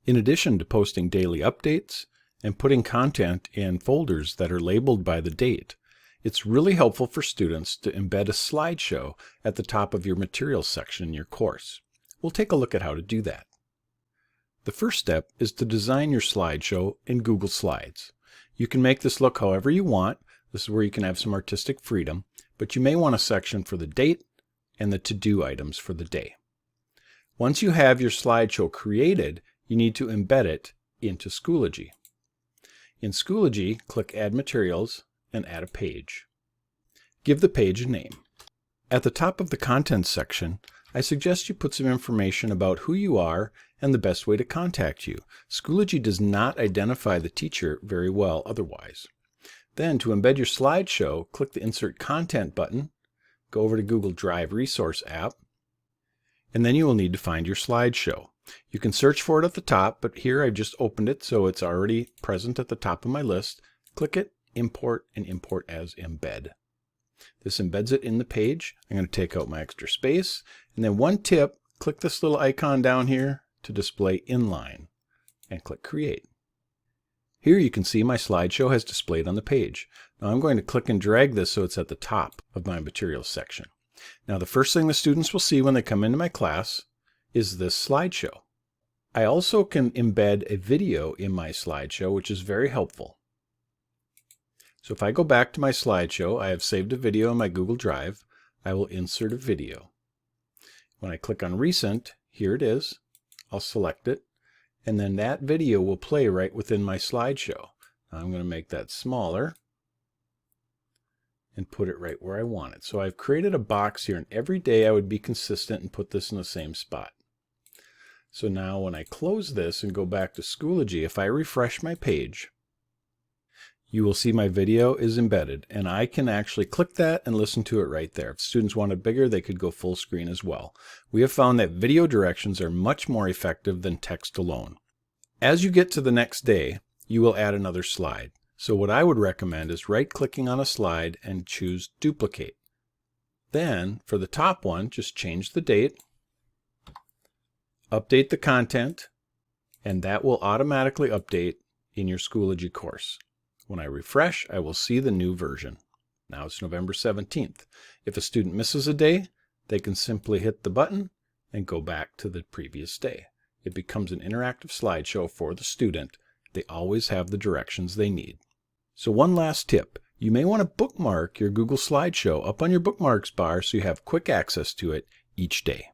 In addition to posting daily updates and putting content in folders that are labeled by the date, it's really helpful for students to embed a slideshow at the top of your materials section in your course. We'll take a look at how to do that. The first step is to design your slideshow in Google Slides. You can make this look however you want. This is where you can have some artistic freedom, but you may want a section for the date and the to-do items for the day. Once you have your slideshow created, you need to embed it into Schoology. In Schoology, click Add Materials and add a page. Give the page a name. At the top of the Contents section, I suggest you put some information about who you are and the best way to contact you. Schoology does not identify the teacher very well otherwise. Then, to embed your slideshow, click the Insert Content button, go over to Google Drive Resource app, and then you will need to find your slideshow. You can search for it at the top, but here I've just opened it so it's already present at the top of my list. Click it, Import, and import as Embed. This embeds it in the page. I'm going to take out my extra space, and then one tip, click this little icon down here to display inline, and click Create. Here you can see my slideshow has displayed on the page. Now I'm going to click and drag this so it's at the top of my materials section. Now the first thing the students will see when they come into my class is this slideshow. I also can embed a video in my slideshow, which is very helpful. So if I go back to my slideshow, I have saved a video in my Google Drive. I will insert a video. When I click on Recent, here it is. I'll select it, and then that video will play right within my slideshow. Now I'm going to make that smaller and put it right where I want it. So I've created a box here, and every day I would be consistent and put this in the same spot. So now when I close this and go back to Schoology, if I refresh my page, you will see my video is embedded, and I can actually click that and listen to it right there. If students want it bigger, they could go full screen as well. We have found that video directions are much more effective than text alone. As you get to the next day, you will add another slide. So what I would recommend is right-clicking on a slide and choose Duplicate. Then, for the top one, just change the date, update the content, and that will automatically update in your Schoology course. When I refresh, I will see the new version. Now it's November 17th. If a student misses a day, they can simply hit the button and go back to the previous day. It becomes an interactive slideshow for the student. They always have the directions they need. So one last tip. You may want to bookmark your Google Slideshow up on your bookmarks bar so you have quick access to it each day.